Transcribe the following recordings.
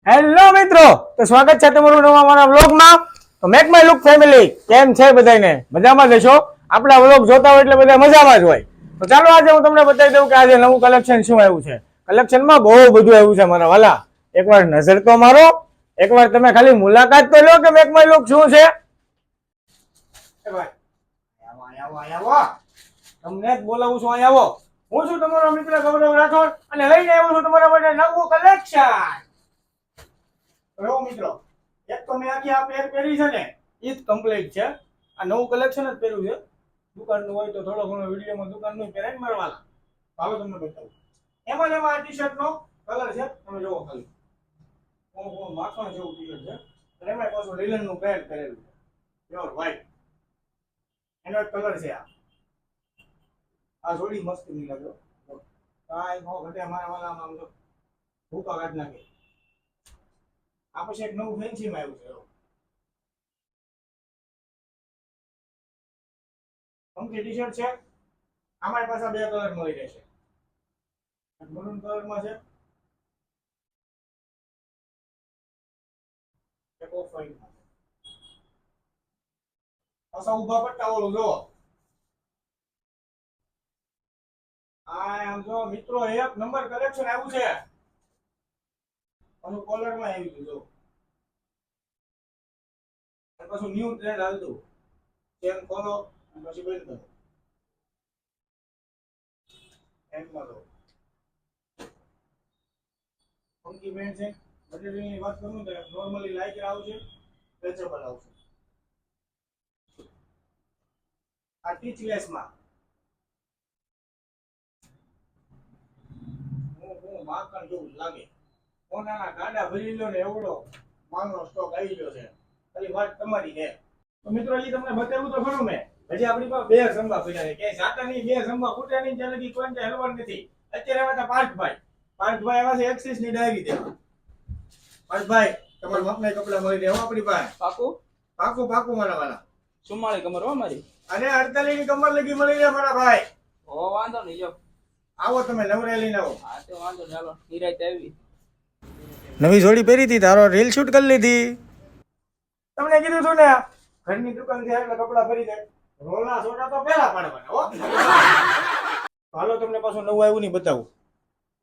Hello મિત્રો, તો સ્વાગત છે તમારું નવા મારા વ્લોગમાં. તો મેક માય લુક ફેમિલી, કેમ છે બધાને? મજામાં જ હશો? આપણા વ્લોગ જોતા હોય એટલે બધા મજામાં જ હોય. તો ચાલો આજે હું તમને બતાવી દઉં કે આજે નવું કલેક્શન શું આવ્યું છે. કલેક્શનમાં બહુ બધું આવ્યું છે મારા વાલા. એકવાર નજર તો મારો, એકવાર તમે ખાલી મુલાકાત તો લો કે મેક માય લુક શું છે. એ ભાઈ આવો આવો આવો, તમને જ બોલાવું છું. અહીં આવો. હું છું તમારો મિત્ર ગૌરવ રાઠોડ અને લઈને આવ્યો છું તમારા માટે નવું કલેક્શન. બરાબર મિત્રો, એક તો મેં આખી આ પેર પહેરી છે ને એ જ કમ્પ્લીટ છે. આ નવું કલેક્શન જ પહેર્યું છે. દુકાનનું હોય તો થોડો ઘણો વિડીયોમાં દુકાનનું પહેરાય મારવાના. હાલો તમને બતાવું. એમાં આ ટી શર્ટ નો કલર છે, તમે જોવો ખાલી. માખણ જેવું ટી શર્ટ છે અને એમાં પાછું લીલન નું પેન્ટ કરેલું છે, પ્યોર વ્હાઈટ. એનો એક કલર છે. આ જોડી મસ્ત નહીં લાગ્યો. કાંઈ નો ઘટે મારા વાલા. આમ તો ભૂકા કાઢ નાખે. આ પછી એક નવું ફેન્સી માં આવ્યું છે. ફંકી ટી શર્ટ છે. અમારી પાસે બે કલર મળી રહેશે. મરૂન કલર માં છે, એક ઓફ વ્હાઈટ માં છે. પાછા ઉભા પટ્ટા ઓલું જો. આમ જો મિત્રો, એક નંબર કલેક્શન આવ્યું છે. અને કોલર માં આવી ગયું જો. અને પાછું ન્યુ ટ્રેન્ડ હાલતું. ચેન ખોલો અને પછી બંધ કરો. એન્ડમાં દો. ફંકી બેન્ડ છે. મટીરિયલની વાત કરું તો નોર્મલી લાઇટ આવશે, સ્ટ્રેચેબલ આવશે. આ ટીચલેસ માં હું માખણ જેવું લાગે. કોનાના ગાડા ભરી લો ને એવડો માલનો સ્ટોક આવી ગયો છે. ખાલી વાત તમારી છે. તો મિત્રો, એ તમને બતાવ્યું તો ખરું મેં. હજી આપણી પાસે બે સંભા પડ્યા છે. ક્યાંય સાટાની બે સંભા ખૂટ્યા નહીં, ત્યાં લગી કોઈ હેલવાનું નથી. અત્યારે આવ્યા હતા પાર્થભાઈ આવ્યા છે એક્સિસ ની ડાયરી દેવા. પાર્થભાઈ, તમારા માપના કપડા મળી રહ્યા આપણી પાસે. પાકું પાકું પાકું મારા વાલા. 44 કમર હો મારી. અને 48 ની કમર લગી મળી રહ્યા મારા ભાઈ. હો વાંધો નહીં, જો આવો તમે નવરે લઈને આવો. હા તો વાંધો નહીં, હાલો નિરાંત આવી. નવી જોડી પહેરી હતી, તારો રીલ શૂટ કરી લીધી. તમને કીધું હતું ને ઘરની દુકાન છે એટલે કપડા ફરી જાય. રોલા સોડા તો પહેલા પાડવાના હો. હાલો તમને પાછું નવું આવ્યું નહીં બતાવું.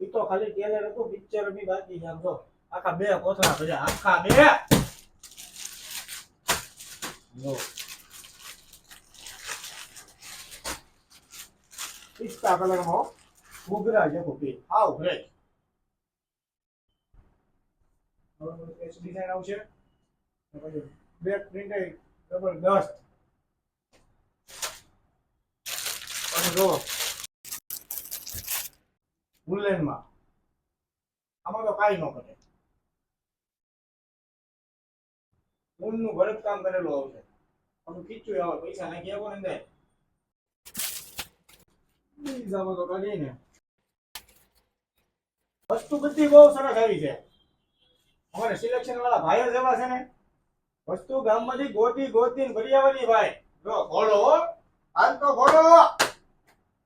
એ તો ખાલી ટેલર હતું, પિક્ચર બી બાકી છે. આમ જો આખા બે કોથળા ભર્યા, આખા બે. જો પિસ્તા કલરમાં ઘૂઘરા જેવું પી આવ ફ્રેશ. ડિઝાઇન આવશે. બેક પ્રિન્ટ જબરદસ્ત. જો વુલનમાં આમાં તો કાંઈ ન કરે. ઊનનું ભરત કામ કરેલું આવશે. આનું ખીચું આવે, પૈસા નાખી આપો ને અંદર. બીજામાં તો કાઢી ને વસ્તુ બધી બહુ સરસ આવી છે. અમારે સિલેક્શન વાળા ભાઈઓ જેવા છે ને, વસ્તુ ગામમાંથી ગોતી ગોતીને ભરી આવવાની ભાઈ. જો ઘોડો, હાલ તો ઘોડો.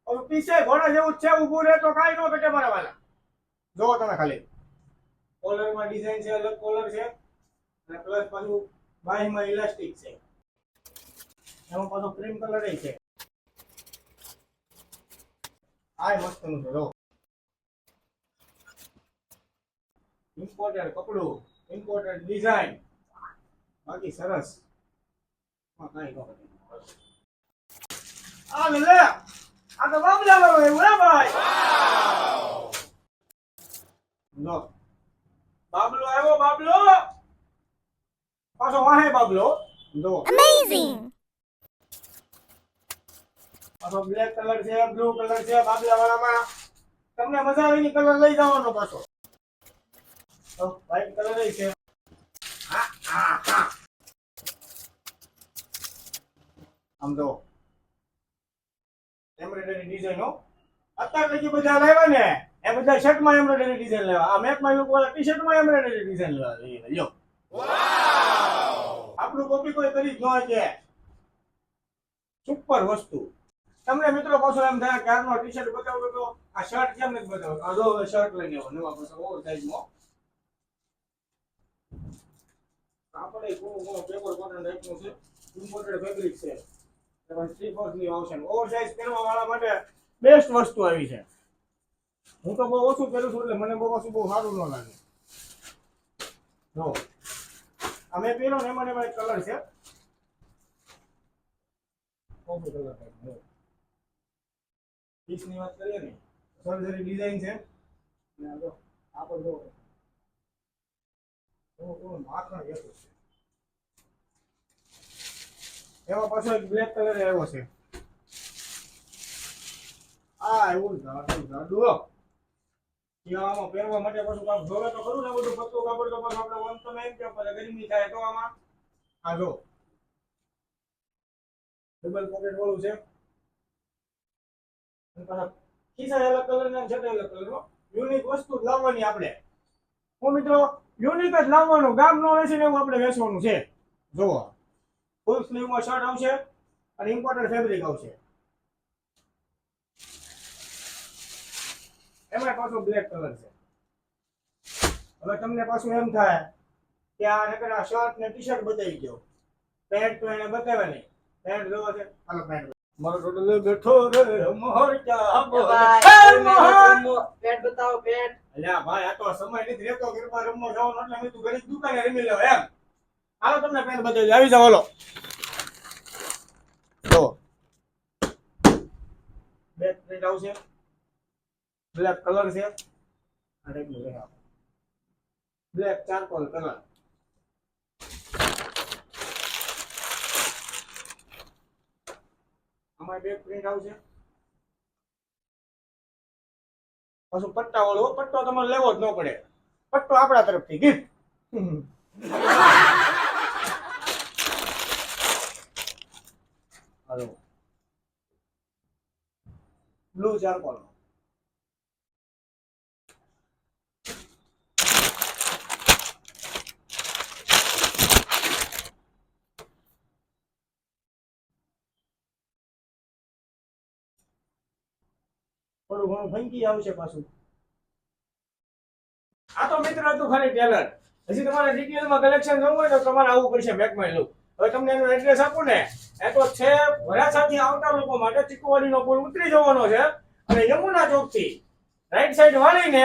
ઓલું પીછે ઘોડા જેવું છે, ઊભું રહે તો કાંઈ ન ઘટે મારા વાલા. જો તમે ખાલી કોલરમાં ડિઝાઇન છે, અલગ કોલર છે અને પ્લસ પાછું બાહીમાં ઇલાસ્ટિક છે. એમાં પાછો ક્રીમ કલર છે. આ મસ્તનું છે. જો ઇમ્પોર્ટેડ કપડું, ઇમ્પોર્ટેડ ડિઝાઇન, બાકી સરસ. કાંઈ ન ઘટે. આ લે આ તો બાબલા વાળો એવું હે ભાઈ. લો બાબલો આવ્યો, બાબલો પાછો વાહે બાબલો. જો અમેઝિંગ. પાછો બ્લેક કલર છે, બ્લુ કલર છે બાબલા વાળામાં. તમને મજા આવી ની કલર લઈ જવાનો પાછો. તો વ્હાઈટ કલર છે. હા હા હા, આમ જો એમ્બ્રોઇડરી ડિઝાઇન હો. અત્યારે લગી બધા લાવ્યા ને એ બધા શર્ટમાં એમ્બ્રોઇડરી ડિઝાઇન લેવા. આ મેક માય લુક વાળા ટી શર્ટમાં એમ્બ્રોઇડરી ડિઝાઇન લેવા. લ્યો વાવ, આપણું કોપી કોઈ કરી જ ન શકે. સુપર વસ્તુ. તમને મિત્રો પાછો એમ થાય કે આનો ટી શર્ટ બતાવો તો આ શર્ટ કેમ નથી બતાવો. આ જો શર્ટ લઈને આવો નવા પાછો ઓવર સાઈઝમાં. આપણે કોનો પેપર કોટન ટાઈપનું છે, ઇમ્પોર્ટેડ ફેબ્રિક છે. એમાં 3/4 ની આવશે. ઓવરસાઇઝ પહેરવા વાળા માટે બેસ્ટ વસ્તુ આવી છે. હું તો બહુ ઓછું પહેરું છું એટલે મને બહુ સારું ન લાગે. જો આ મેં પહેર્યો ને એમાં એક કલર છે, કોફી કલર ટાઈપ. પીસની વાત કરીએ ને, સર્જરી ડિઝાઇન છે. અને આ જો આ પણ જો માખણ જેવું છે. એમાં પાછો એક બ્લેક કલર આવ્યો છે. આ એવું જાડું આમાં પહેરવા માટે પાછું કામ જોવે તો ખરું ને, બધું પત્તું કાપડ તો પાછું આપણે વંતો નહીં કે ગરમી થાય તો આમાં આ જો ડબલ પોકેટ વાળું છે. અને પાછા ખિસ્સા અલગ કલર ના છે, અલગ કલરનો યુનિક વસ્તુ જ લાવવાની આપણે. હું મિત્રો યુનિક જ લાવવાનું, ગામ નો વેચીને એવું આપણે વેચવાનું છે. જુઓ ફૂલ સ્લીવમાં શર્ટ આવશે અને ઇમ્પોર્ટેડ ફેબ્રિક આવશે. એમાં પાછું બ્લેક કલર છે. હવે તમને પાછું એમ થાય કે આ નકરા શર્ટ ને ટી-શર્ટ બતાવી ગયો, પેન્ટ તો એને બતાવે નહીં. પેન્ટ જોવો છે, હાલો પેન્ટ મારો ટોટલ બેઠો રે મોહર ક્યાં બોલ પેટ બતાવો પેટ. અલ્યા ભાઈ આ તો સમય નથી રહેતો ગરબા રમવા જવાનો એટલે મેં તું ઘડી દુકાને રમી લેવા એમ. હાલો તમને પેન્ટ બતાવી આવી જાવ. હાલો તો બેક પ્રિન્ટ આવશે, બ્લેક કલર છે. આ ટાઈપનું છે, બ્લેક ચારકોલ કલર. આમાં બેક પ્રિન્ટ આવશે. પાછું પટ્ટા વાળો, પટ્ટો તમારે લેવો જ ન પડે, પટ્ટો આપણા તરફથી ગિફ્ટ. હાલો બ્લુ ચારકોલ. થોડું ઘણું ફંકી આવશે પાછું. આ તો મિત્ર હતું ખાલી ટેલર. હજી તમારે ડિટેલમાં કલેક્શન જોવું હોય તો તમારે આવવું પડશે મેક માય લુક. હવે તમને એનું એડ્રેસ આપું ને, એ તો છે વરાછાથી આવતા લોકો માટે ચીકુવાડીનો પુલ ઉતરી જવાનો છે અને યમુના ચોકથી રાઈટ સાઈડ વાળીને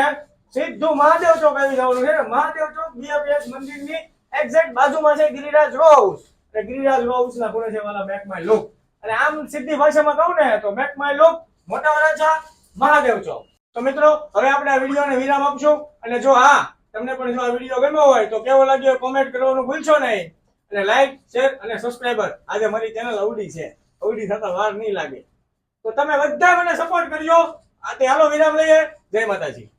સીધું મહાદેવ ચોક આવી જવાનું છે. મહાદેવ ચોક બીએપીએસ મંદિરની એક્ઝેક્ટ બાજુમાં છે ગિરિરાજ રો હાઉસ. એટલે ગિરિરાજ રો હાઉસના ખૂણે છે વાલા મેક માય લુક. અને આમ સીધી ભાષામાં કહું ને તો મેક માય લુક, મોટા વરાછા, મહાદેવ ચોક. તો મિત્રો હવે આપણે આ વિડીયોને વિરામ આપશું. અને જો હા તમને પણ જો આ વિડીયો ગમ્યો હોય તો કેવો લાગ્યો કોમેન્ટ કરવાનું ભૂલશો નહીં. અને લાઈક, શેર અને સબસ્ક્રાઇબર. આજે મારી ચેનલ અવડી છે, અવડી થતા વાર નહીં લાગે. તો તમે બધા મને સપોર્ટ કરજો. આ તે હાલો વિરામ લઈએ. જય માતાજી.